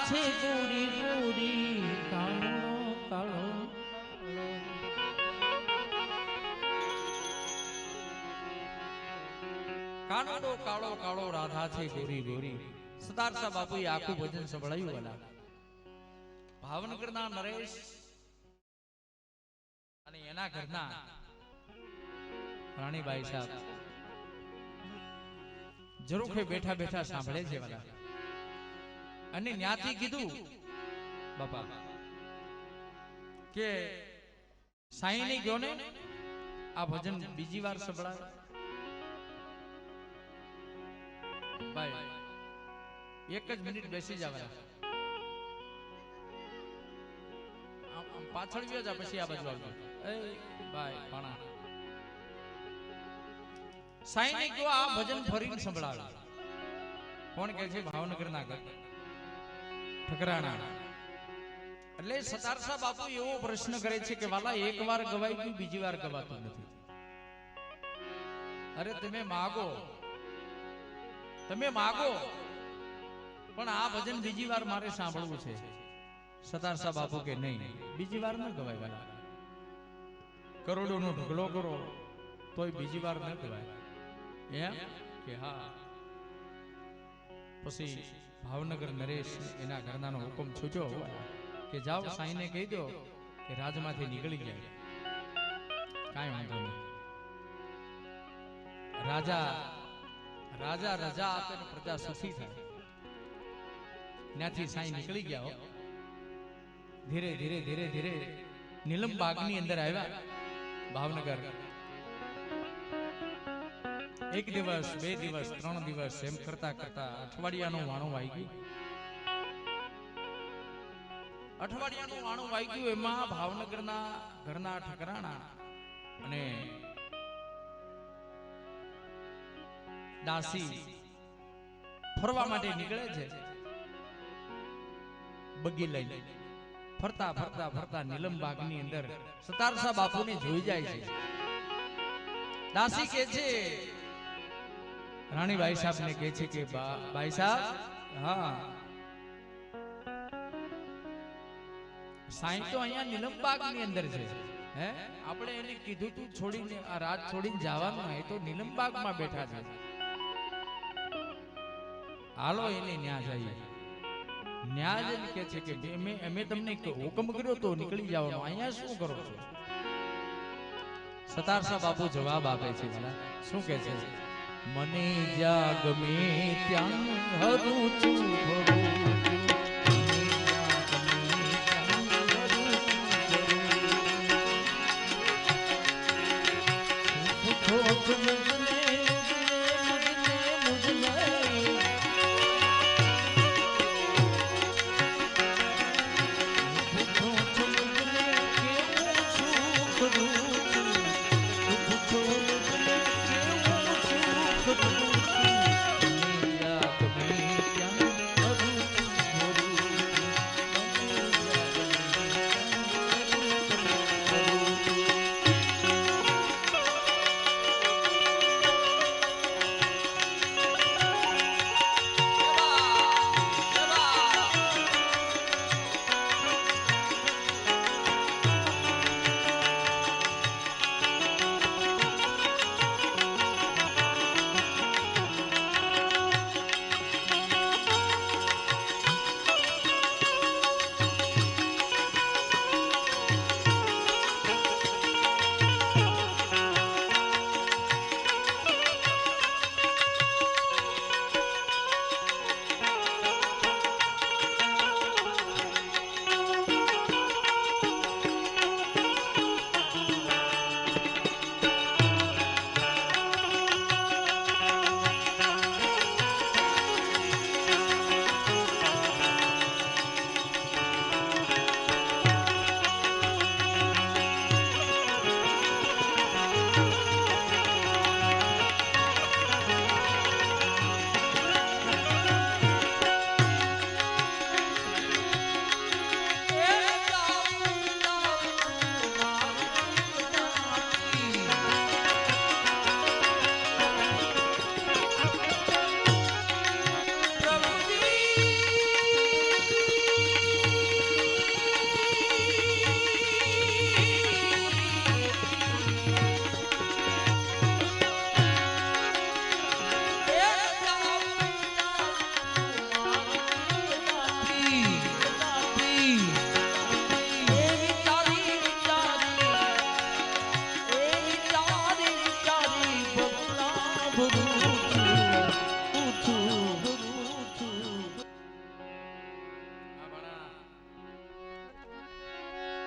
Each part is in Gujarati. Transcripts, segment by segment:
છે ગોરી ગોરી કાળો કાળો કાનડો કાળો કાળો રાધા છે ગોરી ગોરી. સરદાર સાહેબ બાપુએ આખું ભજન સંભળાયું વાલા. ભાવનગરના નરેશ અને એના ઘરના રાણીબાઈ સાહેબ જરૂખે બેઠા બેઠા સાંભળે છે વાલા. અને ન્યાથી કીધું બાપા કે સાઈને ગયો ને આ ભજન બીજી વાર સંભળાય. ભાઈ એક જ મિનિટ બેસી જવાના, પાછળ ગયો જા પછી આ બાજુ આવજો. એ ભાઈ પાણા સાઈને ગયો આ ભજન ફરીને સંભળાવે. કોણ કહે છે? ભાવનગરના ઠકરાણા. એટલે સરદાર સાહેબ બાપુ એવો પ્રશ્ન કરે છે કે વાલા એક વાર ગવાઈ ગયું બીજી વાર ગવાતું નથી. અરે તમે માગો પણ આ ભજન બીજી વાર મારે સાંભળવું છે. સરદાર સાહેબ બાપુ કે નહીં બીજી વાર ન ગવાય વાલા. કરોડો નો ઢગલો કરો તોય બીજી વાર ન ગવાય. એમ કે હા. પછી ભાવનગર નરેશ એના ઘરનાનો હુકમ છૂટ્યો કે જાઓ સાઈને કહી દો કે રાજમાંથી નીકળી ગયા. કાંઈ વાંધો નહીં. રાજા રજા આપે ને પ્રજા સુખી થાય. ત્યાંથી સાઈ નીકળી ગયા. ધીરે ધીરે ધીરે ધીરે નીલમ બાગની અંદર આવ્યા ભાવનગર. એક દિવસ, બે દિવસ, 3 દિવસ એમ કરતા કરતા અઠવાડિયાનું વાણું વાઈ ગયું. અઠવાડિયાનું વાણું વાઈ ગયું. એમાં ભાવનગરના ઘરના ઠકરાણા અને દાસી ફરવા માટે નીકળે છે. બગી લઈ ફરતા ફરતા ફરતા નીલમબાગની અંદર સરદાર સાહેબ બાપુને જોઈ જાય છે. દાસી કે છે રાણીબાઈ સાહેબ ને કહે છે કે ભાઈ સાહેબ હા સાઈ તો અહીંયા નીલમબાગની અંદર છે. હે આપણે એને કીધું તું છોડીને આ રાત છોડીને જવાનું, એ તો નીલમબાગમાં બેઠા છે. હાલો એને ન્યા જઈએ. ન્યા જઈને કે છે કે અમે તમને હુકમ કર્યો તો નીકળી જવાનો, અહીંયા શું કરો છો? સરદાર સાહેબ બાપુ જવાબ આપે છે. શું કે છે? મને જ્યાં ગમે ત્યાં હરું છું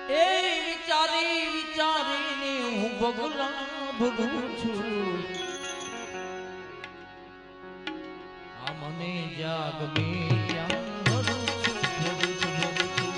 એ વિચારી વિચારીને હું બગલા ભરું છું આ મને જાગ મે ક્યાં ભરું છું ભરું છું ભરું છું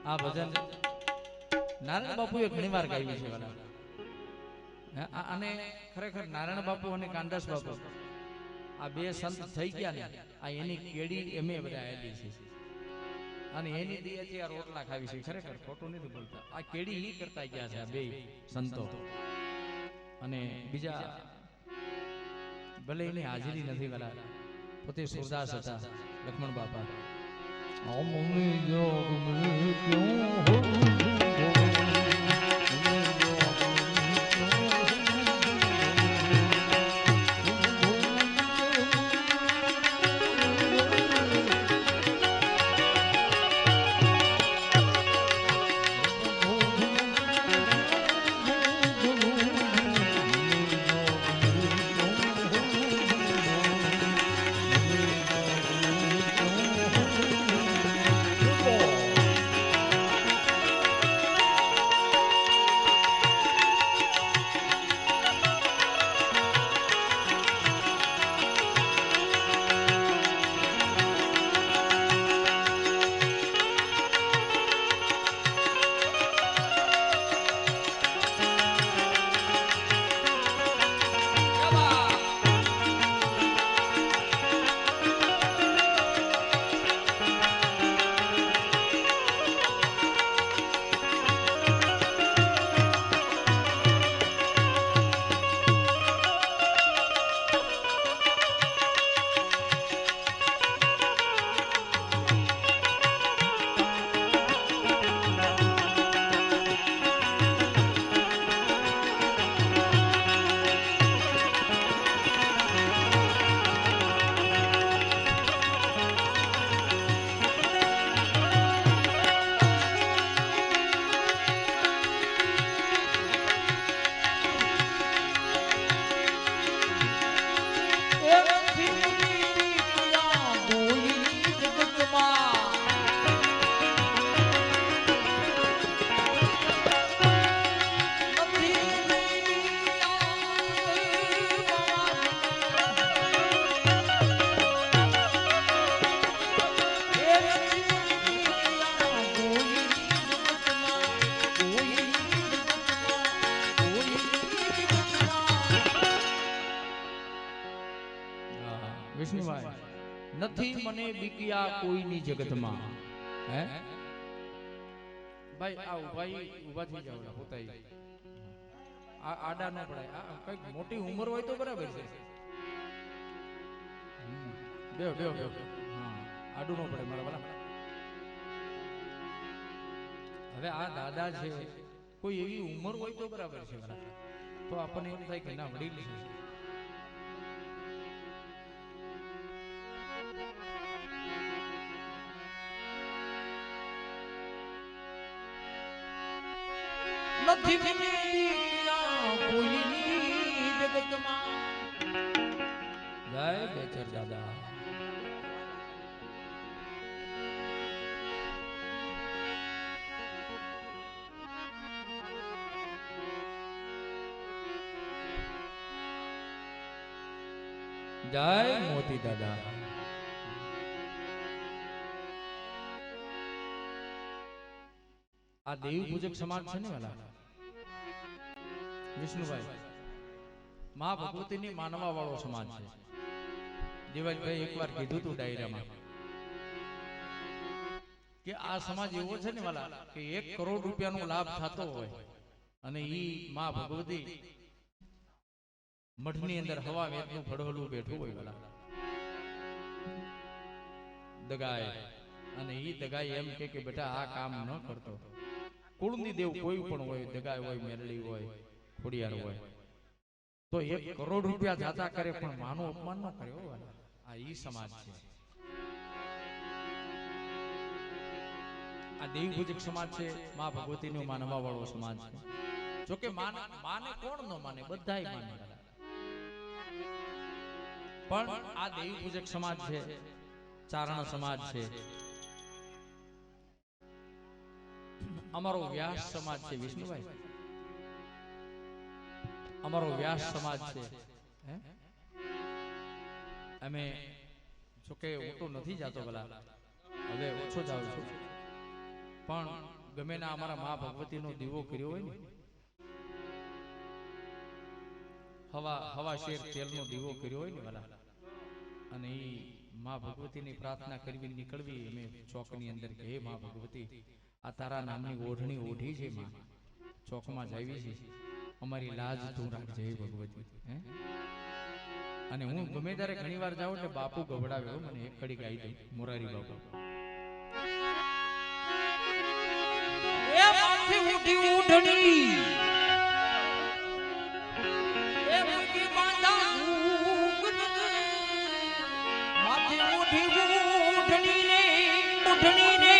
આ ભજન નારાયણ બાપુએ ઘણી વાર ગાયું છે અને ખરેખર નારાયણ બાપુ અને કાંડાસ બાપુ આ બે સંત થઈ ગયા ને આ એની કેડી એમે બધા આવેલી છે અને એની દીએથી આ રોટલા ખાવી છે ખરેખર ખોટું નથી બોલતા આ કેડી ઈ કરતા ગયા છે આ બે સંતો અને બીજા ભલે એની હાજરી નથી વાલા પોતે સુરદાસ હતા લક્ષ્મણ બાપા અમની જોગ મે ક્યું હો નથી મને બીક્યા કોઈની જગતમાં. હે ભાઈ આ ઊભા થઈ જાવ પોતાઈ આ આડા ન પડાય. આ કઈક મોટી ઉંમર હોય તો બરાબર છે. બેહો બેહો બેહો. હા આડું ન પડે મારા વાલા. હવે આ દાદા છે, કોઈ એવી ઉંમર હોય તો બરાબર છે વાલા. તો આપણને એમ થાય કે ના વડીલ છે. નથી કોઈની જગતમાં. જય બેચર દાદા. જય મોતી દાદા. આ દેવી પૂજક સમાજ છે ને વાલા વિષ્ણુભાઈ, મા ભગવતીની માનવા વાળો સમાજ છે. દેવાજભાઈ એકવાર કીધું તું ડાયરામાં કે આ સમાજ એવો છે ને વાલા કે 1 કરોડ રૂપિયાનો લાભ થતો હોય અને ઈ મા ભગવતી મઠની અંદર હવા વેતનું ફળોલું બેઠું હોય વાલા દગાય, અને ઈ દગાય એમ કે બેટા આ કામ ન કરતો. કુળની દેવ કોઈ પણ હોય, દગાય હોય, મેરડી હોય, ખોડિયાર હોય, તો 1 કરોડ રૂપિયા જાતા કરે પણ માનું અપમાન ન કરે. આ ઈ સમાજ છે. આ દેવી પૂજક સમાજ છે, મા ભગવતીનો માનવા વાળો સમાજ છે. જોકે માને કોણ ન માને, બધાય માને. પણ આ દેવી પૂજક સમાજ છે, ચારણ સમાજ છે, અમારો વ્યાસ સમાજ છે વિષ્ણુભાઈ, અમારો વ્યાસ સમાજ છે. અમે જોકે હું તો નથી જાતો ભલા, હવે ઓછો જાઉં છું, પણ ગમે ના અમારા મા ભગવતીનો દીવો કર્યો હોય ને, હવા શેર તેલનો દીવો કર્યો હોય ને ભલા, અને ઈ મા ભગવતીની પ્રાર્થના કરવી નીકળવી અમે ચોકની અંદર કે હે મા ભગવતી આ તારા નામની ઓઢણી ઓઢી છે માં, ચોકમાં જાવી છે, અમારી લાજ તું રાખજે ભગવતી. અને હું ગમે ત્યારે ઘણી વાર જાઉં એટલે બાપુ ગવડાવ્યો મને એક કડી ગાઈ દઉં, મોરારી બાપુ. એ માથે ઉઠી ઉઢણી એ મુકી બાંધા માથે ઉઠી ઉઢણી ને ઉઢણી ને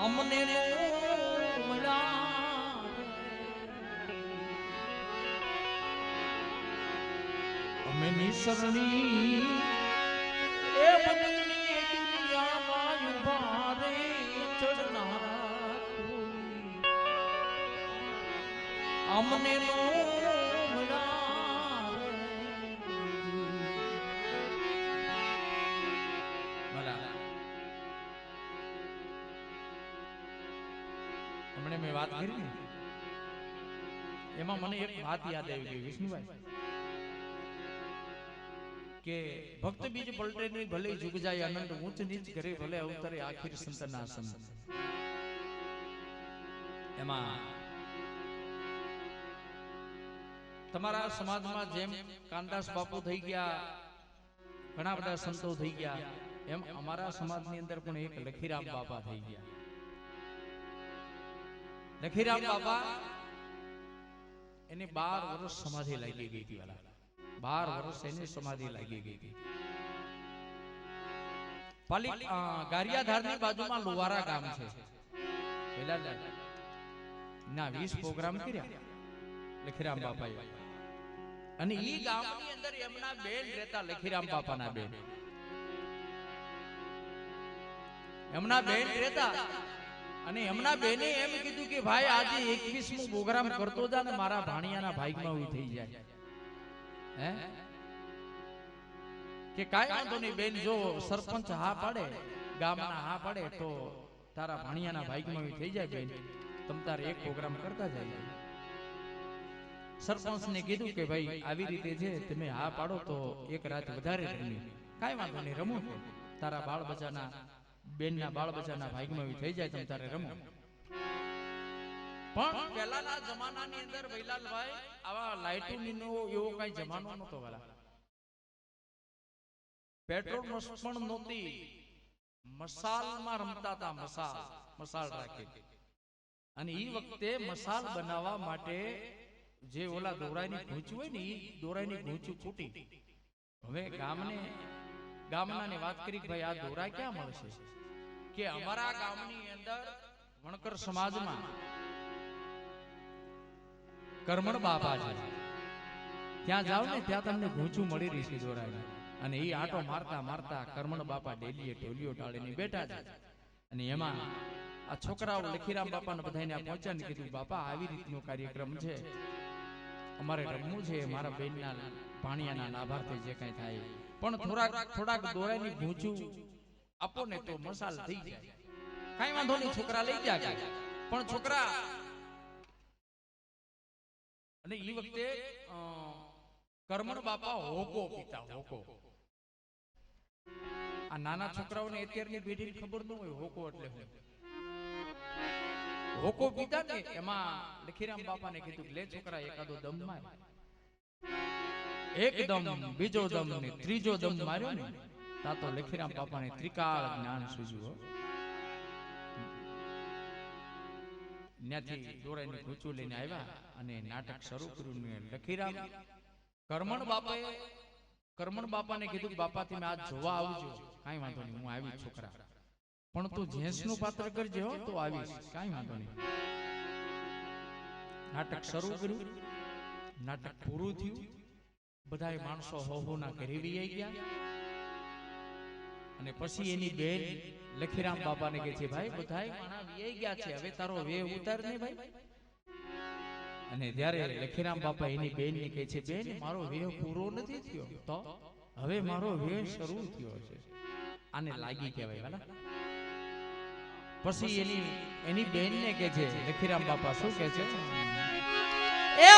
અમને અમે નિસરણી એ બદલની દુનિયામાં ઉભા રે ચડનારા અમને નો મેં વાત કરી ને એમાં મને એક વાત યાદ આવી ગઈ વિષ્ણુભાઈ કે ભક્ત બીજ પલટે નહીં ભલે જુગ જાય આનંદ, ઊંચ નીચ કરે ભલે અવતરે આખિર સંતના સંત. એમાં તમારા સમાજમાં જેમ કાનદાસ બાપુ થઈ ગયા, ઘણા બધા સંતો થઈ ગયા, એમ અમારા સમાજની અંદર પણ એક લખીરામ બાપા થઈ ગયા. લખીરામ બાપા એની 12 વર્ષ સમાધિ લાગી ગઈ હતી વાલા, 12 વર્ષ એની સમાધિ લાગી ગઈ હતી. ગારિયાધારની બાજુમાં લુવારા ગામ છે. પેલા ના 20 પ્રોગ્રામ કર્યા લખીરામ બાપાએ, અને ઈ ગામની અંદર એમના બેન રહેતા, લખીરામ બાપાના બેન, એમના બેન રહેતા. અને એમના બેને એમ કીધું કે ભાઈ આજે 21મો પ્રોગ્રામ કરતો જા ને મારા ભાણિયાના ભાગમાં ઉઈ થઈ જાય. હે કે કાંઈ વાંધો નહીં બેન, જો સરપંચ હા પાડે, ગામના હા પાડે તો તારા ભાણિયાના ભાગમાં થઈ જાય બેન, તમ તારે એક પ્રોગ્રામ કરતા જાય. સરપંચ ને કીધું કે ભાઈ આવી રીતે છે, તમે હા પાડો તો એક રાત વધારે રમી. કાંઈ વાંધો નહીં, રમો, તારા બાળ બચ્ચાના બેનના બાળ બચ્ચાના ભાગમાં થઈ જાય, તમ તારે રમો. પણ પહેલાના જમાનાની અંદર વૈલાલભાઈ આવા લાઇટોનો એવો કઈ જમાનો નતો વાલા. પેટ્રોલ પણ નહોતી, મસાલમાં રમતા હતા, મસાલ રાખી. અને ઈ વખતે મસાલ બનાવવા માટે જે ઓલા દોરાઈની ઘૂંચું હોય ને, ઈ દોરાઈની ઘૂંચું ફૂટી. હવે ગામનાની વાત કરી કે ભાઈ આ દોરા ક્યાં મળશે? કે અમારા ગામની અંદર વણકર સમાજમાં કરમણ બાપા છે, ત્યાં જાવ ને ત્યાં તમને ઘૂંચું મળી રહી છે દોરાઈ. અને એ આટો મારતા મારતા કરમણ બાપા ડેલીએ ઢોલિયો ટાળીને બેઠા છે. અને એમાં આ છોકરાઓ લખીરામ બાપાને બધાને પહોંચ્યા ને કીધું, બાપા આવી રીતનો કાર્યક્રમ છે, અમારે રમવું છે, મારા બેનના ભાણિયાના લાભાર્થી જે કઈ થાય, પણ થોડાક દોરાઈની ઘૂંચું આપો ને તો મસાલ થઈ જાય. કઈ વાંધો નહીં, છોકરા લઈ ગયા. પણ છોકરા, અને એ વખતે કરમણ બાપા હોકો પીતા. હોકો, આ નાના છોકરાઓને અત્યારની પેઢીને ખબર ન હોય હોકો એટલે શું. હોકો પીતા ને એમાં લખીરામ બાપાને કીધું, લે છોકરા એકાદો દમ માર. એક દમ, બીજો દમ ને ત્રીજો દમ માર્યો ને તા તો લખીરામ બાપાને ત્રિકાળ જ્ઞાન સૂજ્યું. ત્યાંથી દોરાઈને ઘૂંચું લઈને આવ્યા અને નાટક શરૂ કર્યું. લખીરામ કરમણ બાપાને કીધું, બાપા તમે આજ જોવા આવજો. કાંઈ વાંધો નહીં, હું આવી છોકરા, પણ તું જેન્સનું પાત્ર કરજે હો, તો આવીશ. કાંઈ વાંધો નહીં. નાટક શરૂ કર્યું, નાટક પૂરું થયું, બધાય માણસો હોના ઘરે વી ગયા. અને પછી એની બેન લખીરામ બાપાને કહે છે, ભાઈ બધાય માણા વી ગયા છે, હવે તારો વેહ ઉતાર ને ભાઈ. અને ત્યારે લખીરામ બાપા એની બેન ને કહે છે, બેન મારો વેહ પૂરો નથી થયો, તો હવે મારો વેહ શરૂ થયો છે. આને લાગી કહેવાય વાલા. પછી એની બેન ને કહે છે, લખીરામ બાપા શું કહે છે, એ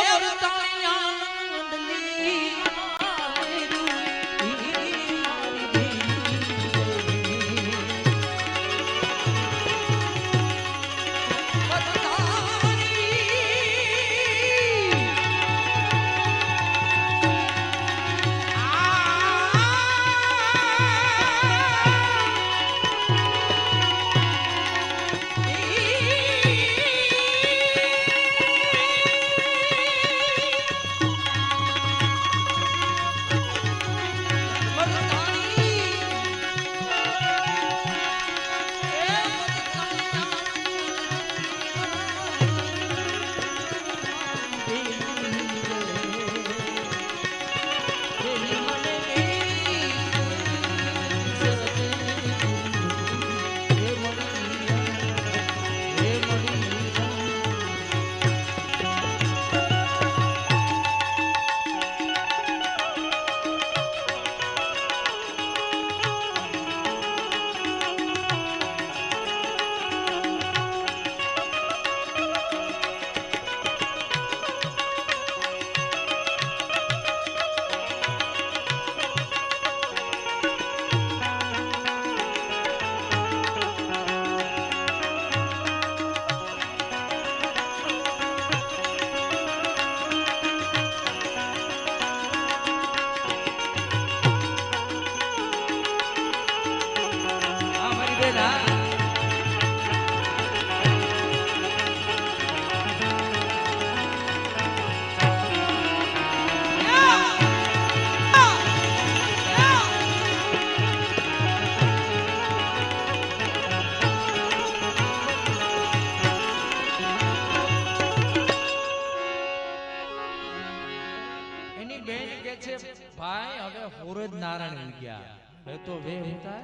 હોરજ નારાયણ ગયા, હવે તો વે હતા.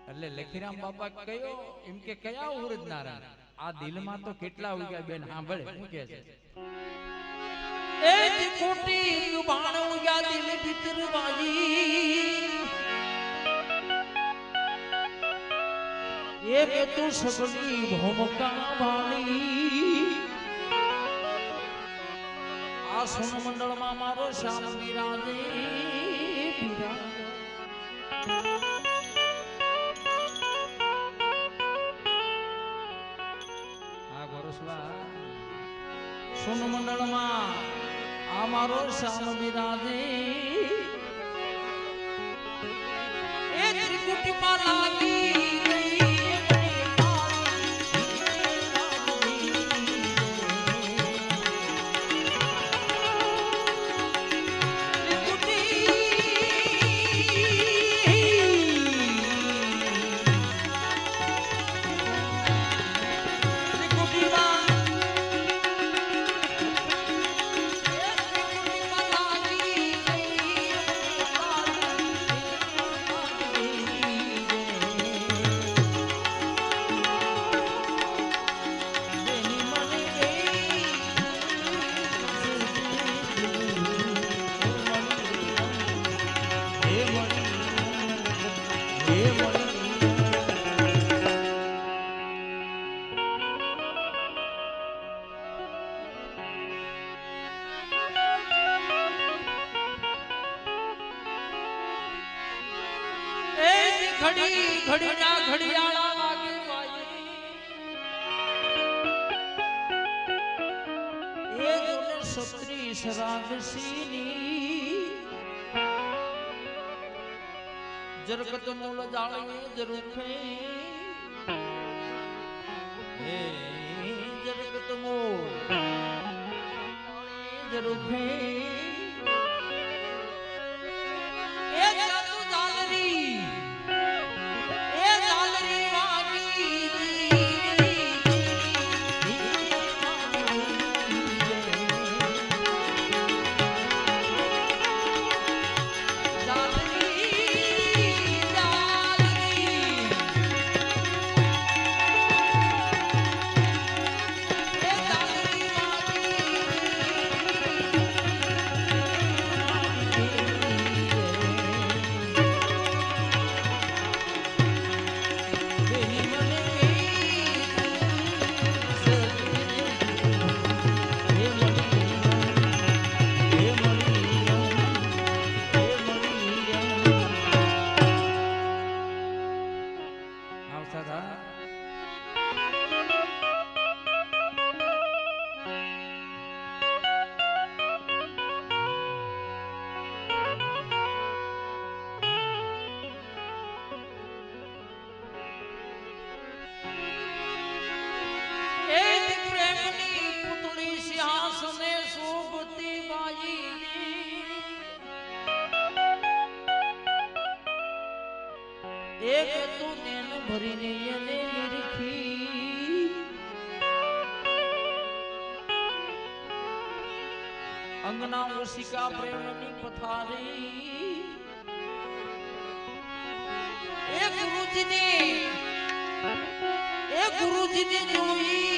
એટલે લખીરામ બાપા કયો એમ કે કયા હોરજ નારાયણ, આ દિલમાં તો કેટલા ઉગ્યા બેન સાંભળે શું કહે છે, એ કોટી બાણ ઉગ્યા દિલ ભીતર વાજી એક તું સગડી ભોમકા વાળી આ સોન મંડળમાં મારો શ્યામ બિરાજે આ ગોરસલા સોન મંડળમાં આ મારો શ્યામ બિરાજે એ ત્રિકુટીમાં લાગી ઘડી ઘડી ના ઘડિયાળા વાગે એ જોને સત્રી શરાબસીની જરકત મૂળ જાળે જરુખે હે જરકત મૂળ જરુખે એ જાદુ જાલરી એક તું નેન ભરીને એને નિરખી અંગના ઓશિકા પ્રેમની પથારી એ ગુરુજીને જોઈ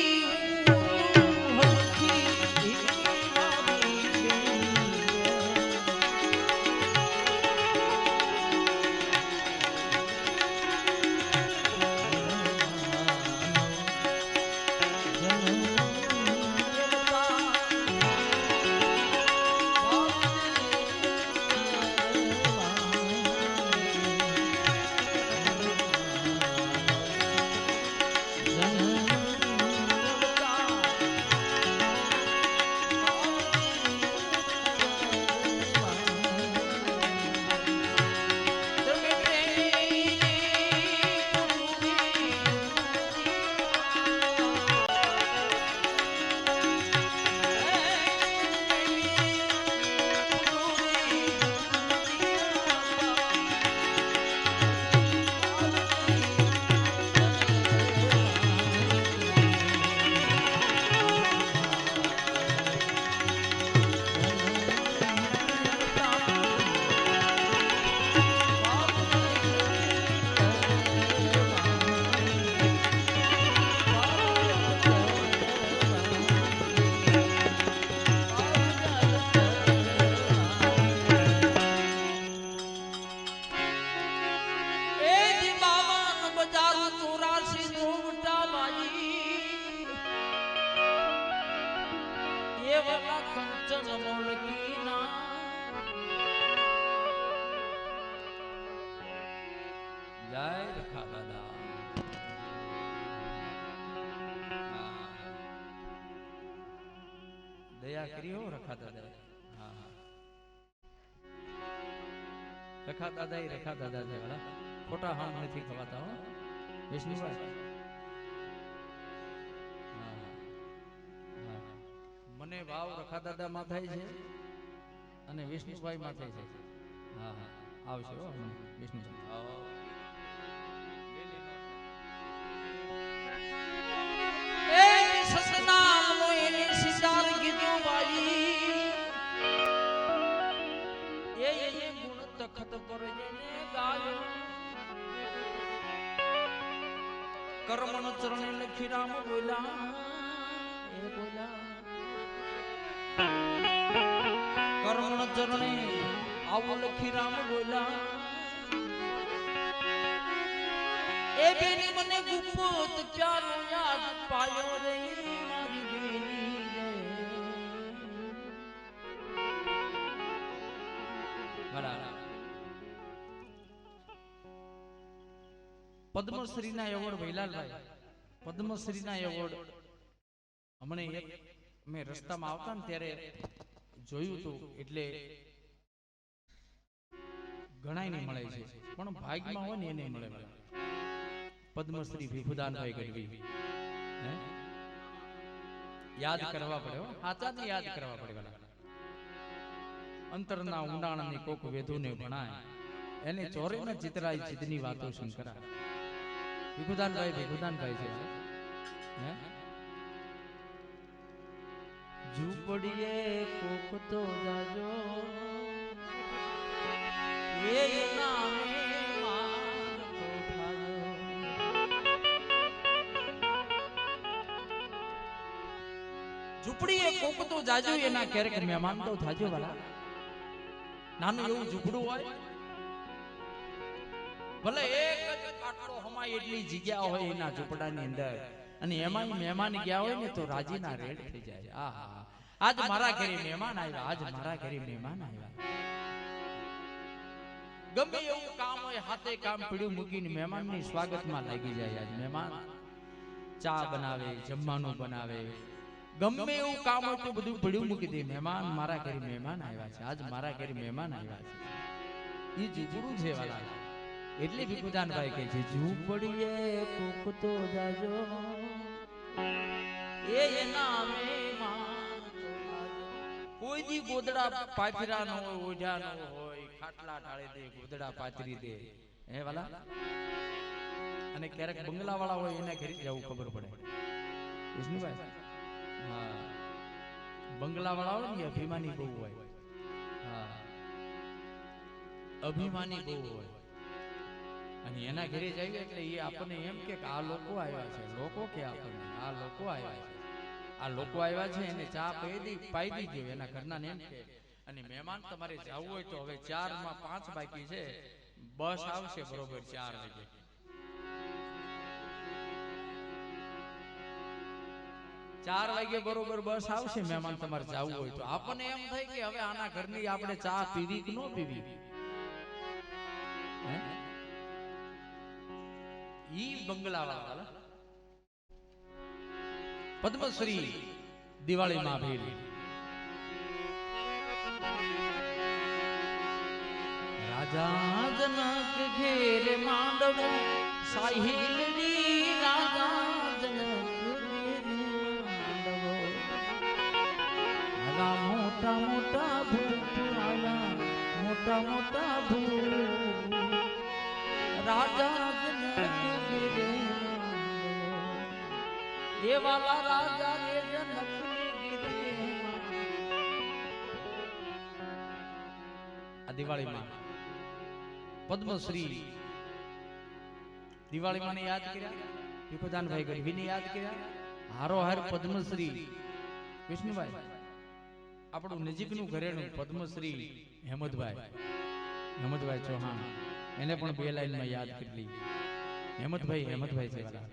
વાલા કંચન મોલકીના જય રખા દાદા દયા કરી હો રખા દાદા રખા દાદા એ રખા દાદા છે વાલા ખોટા હામ નથી ખવાતા હો વિષ્ણુભાઈ મને ભાવ રખા દાદા માં થાય છે અને વિષ્ણુભાઈ માં થાય છે હા હા આવશે હો વિષ્ણુભાઈ કર્મણ ચરણે લખી રામ બોલા કર્મણ ચરણે આવો લખી રામ બોલા એ બેની મને ગુપ્ત પ્યારો યાદ પાયો રે મારી બેની રે બરાબર પદ્મશ્રી ના એવોર્ડ વૈલાલભાઈ પદ્મશ્રી ના એવોર્ડ હમણે એક મેં રસ્તામાં આવતા ને ત્યારે જોયું હતું એટલે ઘણાય ને મળે છે પણ ભાગ્યમાં હોય ને એને મળે પદ્મશ્રી ભીખુદાનભાઈ ગઢવી યાદ કરવા પડે સાચાને યાદ કરવા પડે અંતરના ઊંડાણની કોક વેધુને ભણાય એને ચોરે ને ચિતરાય ચિતની વાતો શંકરા ભીખુદાનભાઈ છે ઝૂંપડીએ કોક તો જાજો એ નામે મારતો થાજો ઝૂંપડીએ કોક તો જાજો એના ક્યારેક મહેમાન તો થાજો વાલા નાનું એવું ઝૂંપડું હોય ભલે એક જ કાટલો હમાય એટલી જગ્યા હોય એના ઝૂંપડાની અંદર અને એમાં મહેમાન ગયા હોય ને તો રાજીના રેડ થઈ જાય આહા આજ મારા ઘરે મહેમાન આવ્યા આજ મારા ઘરે મહેમાન આવ્યા ગમે એવું કામ હોય હાથે કામ પીડ્યું મૂકીને મહેમાનની સ્વાગતમાં લાગી જાય આજ મહેમાન ચા બનાવે જમવાનું બનાવે ગમે એવું કામ હોય તો બધું પીડ્યું મૂકી દે મહેમાન મારા ઘરે મહેમાન આવ્યા છે આજ મારા ઘરે મહેમાન આવ્યા છે એ ઝૂંપડું છે વાલા એટલે ભીખુદાનભાઈ કહે છે ઝૂંપડીએ કોક તો જાજો એ નામે કોઈ દી ગોદડા પાથરા નો હોય ઓઢા નો હોય ખાટલા ઢાળે દે ગોદડા પાથરી દે હે વાલા અને ક્યારેક બંગલા વાળા હોય એને ઘરે જવું ખબર પડે વિષ્ણુભાઈ હા બંગલા વાળા હોય ને અભિમાની બહુ હોય હા અભિમાની બહુ હોય અને એના ઘરે જઈએ એટલે એ આપણને એમ કે આ લોકો આવ્યા છે લોકો કે આપણને આ લોકો આવ્યા છે આ લોકો આવ્યા છે એને ચા પાઈ દીજો એના ઘરના ને એમ કે અને મહેમાન તમારે જવું હોય તો હવે 4 માં 5 બાકી છે બસ આવશે બરોબર 4 વાગે 4 વાગે બરોબર બસ આવશે મહેમાન તમારે જવું હોય તો આપણને એમ થાય કે હવે આના ઘરની આપણે ચા પીવી કે ન પીવી ઈ બંગલા વાળા પદ્મશ્રી દિવાળી માં ભેલ રાજા જનક ઘેર માંડવો સાહિલની રાજા જનક ઘેર માંડવો આલા મોટા મોટા ભૂત આલા મોટા મોટા ભૂત રાજા જનક ઘેર એ વાલા રાજા રે જનકની ગીરે આ દિવાળીમાં પદ્મશ્રી દિવાળીમાં ને યાદ કર્યા ભીખુદાનભાઈ ગઢવીને યાદ કર્યા હારો હાર પદ્મશ્રી વિષ્ણુભાઈ આપણું નજીકનું ઘરેણું પદ્મશ્રી હેમંતભાઈ ચૌહાણ એને પણ 2 લાઈનમાં યાદ કરી લી હેમંતભાઈ છે વાલા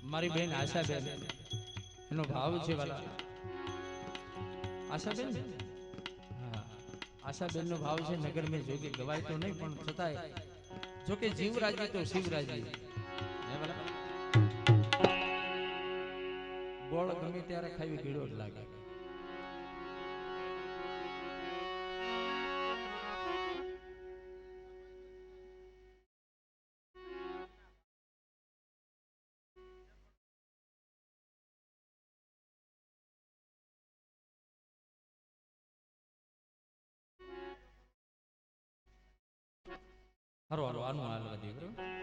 મારી બેન આશાબેન એનો ભાવ છે વાલા આશાબેન હા આશાબેન નો ભાવ છે નગર મેં જોકે ગવાય તો નહીં પણ છતાંય જોકે જીવરાજી તો શિવરાજી ગોળ ગમે ત્યારે ખાવી ગીડો જ લાગે હારો હાલો આનું હાલવા દે બરોબર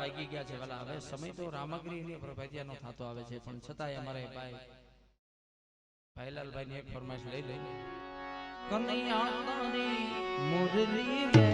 વાગી ગયા છે વાલા હવે સમય તો રામગીરી ની પ્રભાતિયાનો થતો આવે છે પણ છતાંય અમારે ભાઈ ભાઈલાલભાઈ ની એક ફરમાઈશ લઈ લઈ કનૈયા તારી મુરલી મે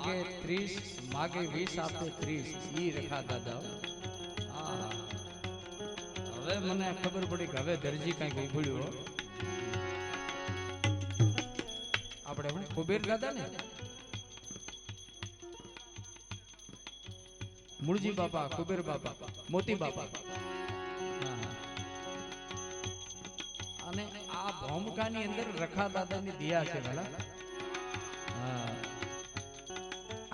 માગે 30 માગે 20 આપે 30 ઈ રખા દાદા. હા હવે મને ખબર પડી કે હવે દરજી કઈક ઉભળ્યું. આપણે હું કુબેર દાદા ને મૂળજી બાપા, કુબેર બાપા, મોતી બાપા. અને આ ભોમકાની અંદર રખા દાદાની દિયા છે ભલા.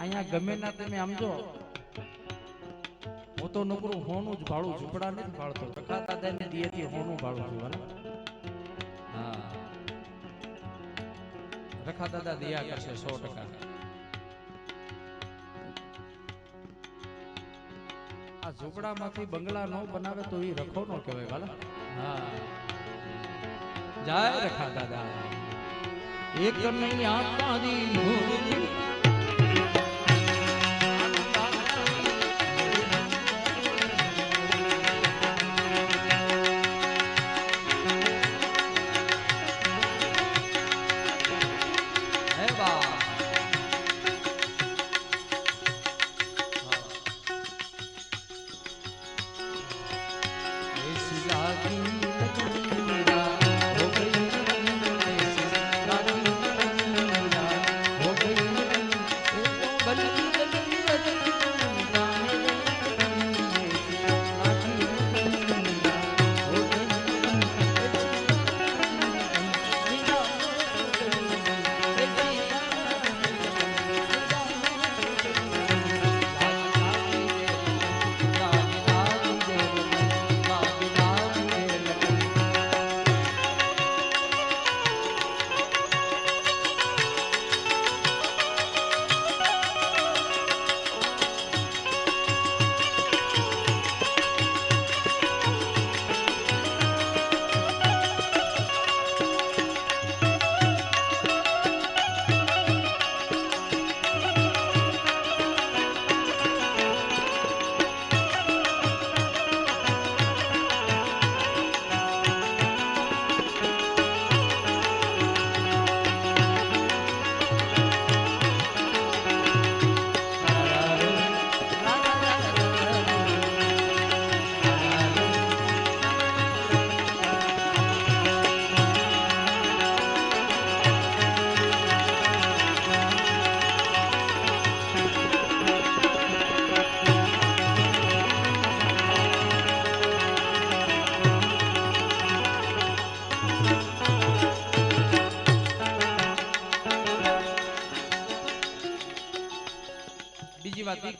અહીંયા ગમે ના તમે આમ જો હું તો નકરું હોનું જ ભાડું, ઝૂંપડા નથી ભાળતો. રખા દાદાની દિયાથી હોનું ભાડું છું ભલા. હા રખા દાદા દિયા કરશે 100%. આ ઝૂંપડામાંથી બંગલા ન બનાવે તો એ રખો નો કહેવાય વાલા. હા જય રખા દાદા. એક નહીં આતાની મૂર્તિ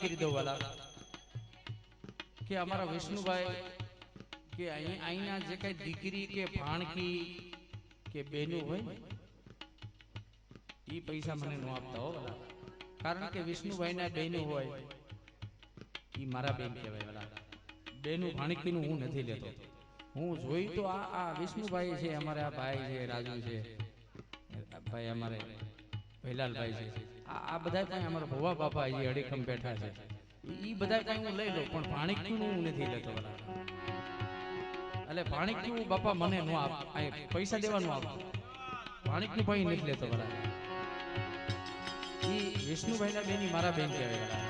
કરી દો વાલા કે અમારા વિષ્ણુભાઈ કે અહીંના જે કઈ દીકરી કે ભાણકી કે બેનું હોય ને એ પૈસા મને ન આપતા હો વાલા. કારણ કે વિષ્ણુભાઈ ના બેનું હોય એ મારા બેન કહેવાય વાલા. બેનું ભાણકીનું હું નથી લેતો. હું જોઈ તો આ વિષ્ણુભાઈ છે, અમારે આ ભાઈ છે, રાજુ છે, ભાઈ અમારે ભૈલાલભાઈ છે, આ બધા પણ અમારા ભવા બાપા એ અડીખમ બેઠા છે. એ બધા કઈ હું લઈ લઉં પણ ભાણકીનું હું નથી લેતો વાલા. એટલે ભાણકીનું બાપા મને નો આપ, પૈસા દેવાનું આપ, ભાણકીનું ભાઈ નથી લેતો વાલા. એ વિષ્ણુભાઈ ના બેની મારા બેન કહેવાય વાલા.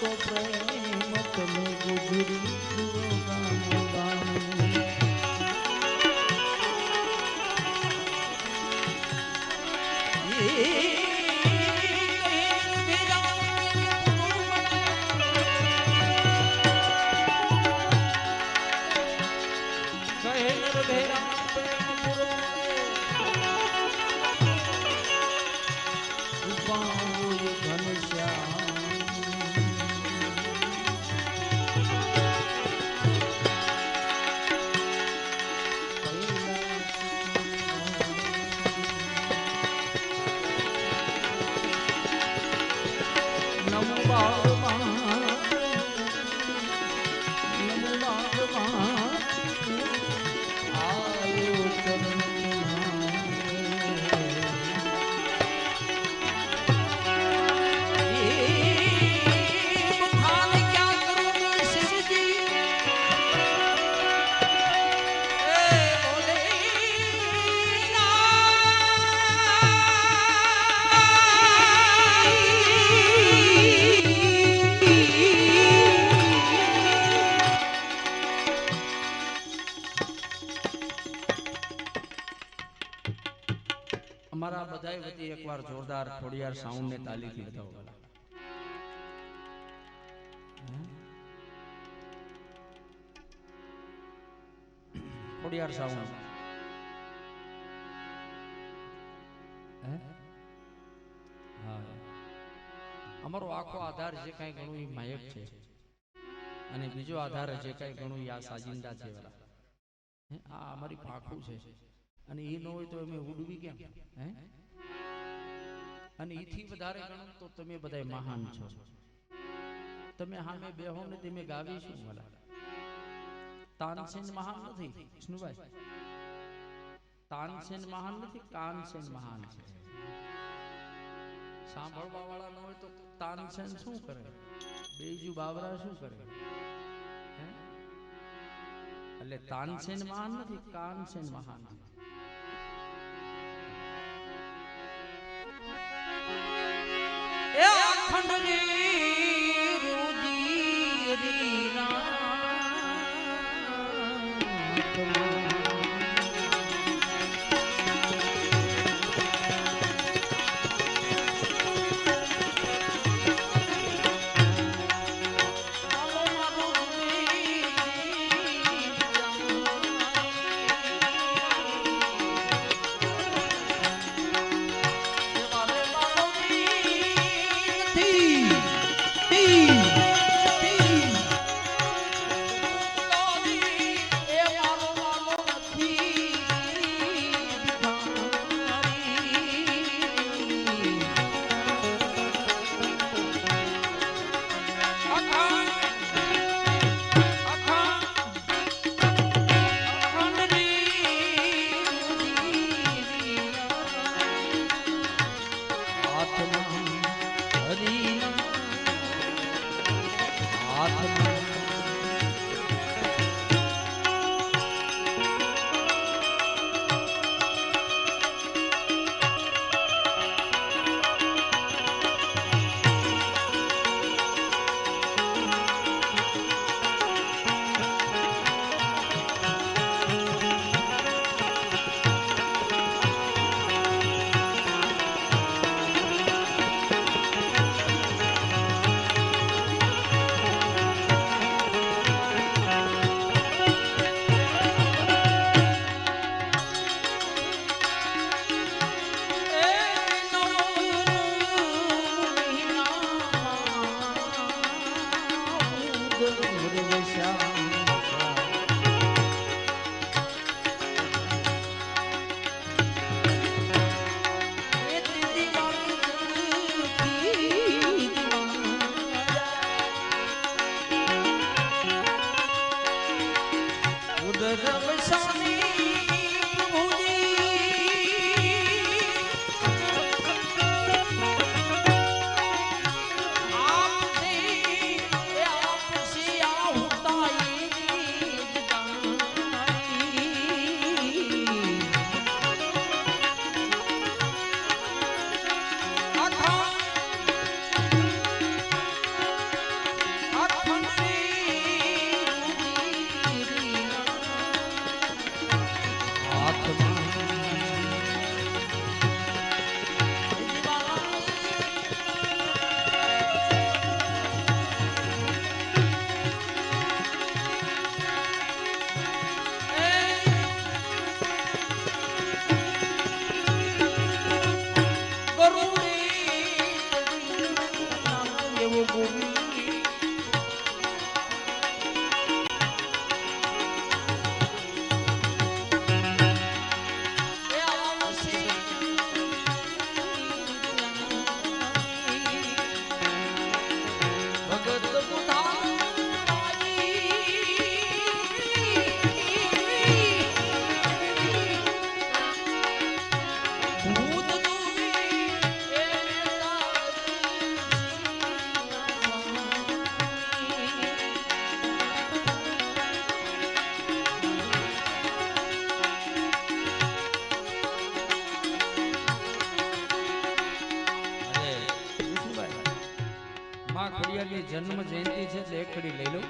તો પ્રેમ તમે ગુજરી જુઓ ગામ ગામ અમારા બધાય વતી એકવાર જોરદાર ખોડિયાર સાઉન્ડ ને તાલીથી બતાવો. ખોડિયાર સાઉન્ડ અમારો આખો આધાર જે કઈ ઘણું એ માયક છે અને બીજો આધાર જે કઈ ઘણું આ સાજિંદા છે વાલા આ અમારી પાખું છે અને એ ન હોય તો અમે ઉડવી કેમ હે અને એથી વધારે ગણો તો તમે બધા મહાન છો. તમે સામે બેહો ને તમે ગાવીશું વાલા તાનસેન મહાન નથી વિષ્ણુભાઈ, તાનસેન મહાન નથી, કાનસેન મહાન છે. સાંભળવા વાળા ન હોય તો તાનસેન શું કરે, બેજુ બાબરા શું કરે? એટલે તાનસેન મહાન નથી, કાનસેન મહાન છે. એ અખંડની રૂજી રીના માં ખોડિયારની જન્મ જયંતિ છે એટલે એક કડી લઈ લઉં.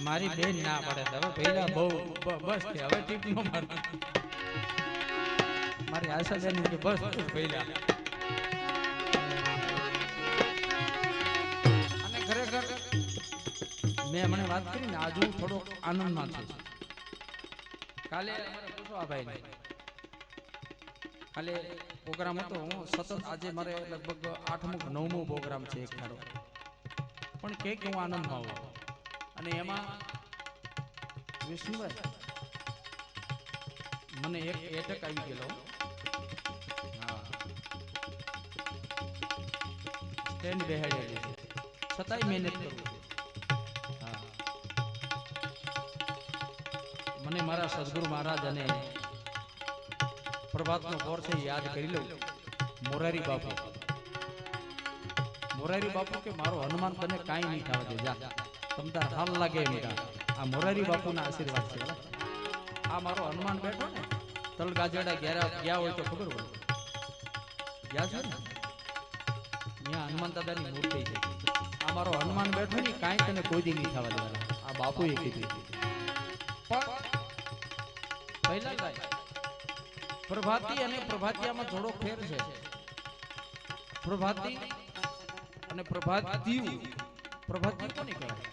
મારી બેન ના પડે હવે પહેલા બહુ બસ કે હવે ટીપ નો માર મારી આશા બેન કે બસ પહેલા અને ખરેખર મેં મને વાત કરી ને આજ હું થોડો આનંદમાં છું. કાલે અમારે પૂછવા ભાઈ કાલે પ્રોગ્રામ હતો, હું સતત આજે મારે લગભગ 8મો કે 9મો પ્રોગ્રામ છે એક ધારો, પણ કે હું આનંદમાં આવું. અને એમાં વિષ્ણુભાઈ મને એક એટક આવી ગયેલો. હા, સ્ટેન્ડ બેહાડેલી છે, છતાંય મહેનત કરું. હા, મને મારા સદગુરુ મહારાજ અને પ્રભાતનો કોર છે યાદ કરી લઉં. મોરારી બાપુ, મોરારી બાપુ કે મારો હનુમાન તને કાંઈ નહીં થવા દે, જા તમતાર હાલ લાગે એમ જા. આ મોરારી બાપુના આશીર્વાદ છે. આ મારો હનુમાન બેઠો ને તલગાજડા ગયા હોય તો ખબર હોય, ગયા છે ને ત્યાં હનુમાન દાદાની મૂર્તિ છે. આ મારો હનુમાન બેઠો ને કાંઈ તને કોઈ દી નહીં થવા દેવાના, આ બાપુએ કીધું. પણ પહેલા પ્રભાતી અને પ્રભાતિયામાં થોડો ફેર છે. પ્રભાતી અને પ્રભાતિયું, પ્રભાતિયું કોને કહેવાય?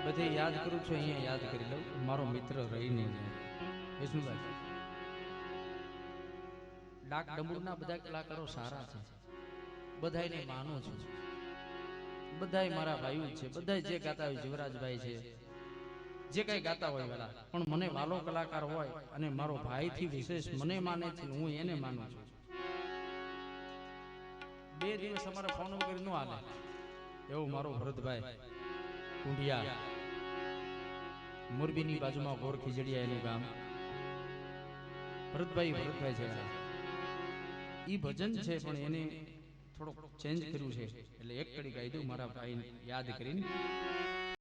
બધે યાદ કરું છું, અહીંયા યાદ કરી લઉં. મારો મિત્ર રહીને વિષ્ણુભાઈ, ડાક ડમરૂના બધા કલાકારો સારા છે, બધાયને માનું છું. બધાય મારા ભાઈઓ છે, બધાય જે ગાતા હોય, જીવરાજભાઈ છે, જે કઈ ગાતા હોય વાલા, પણ મને વાલો કલાકાર હોય અને મારો ભાઈથી વિશેષ મને માને છે, હું એને માનું છું. 2 દિવસ અમારે ફોન વગર ન હાલે એવું મારો ભરતભાઈ કુંડિયા, મોરબીની બાજુમાં ગોર ખીજડીયા એનું ગામ. ભરતભાઈ છે. ઈ ભજન છે પણ એને થોડોક ચેન્જ કર્યું છે, એટલે એક કડી ગાઈ દઉં મારા ભાઈ યાદ કરીને.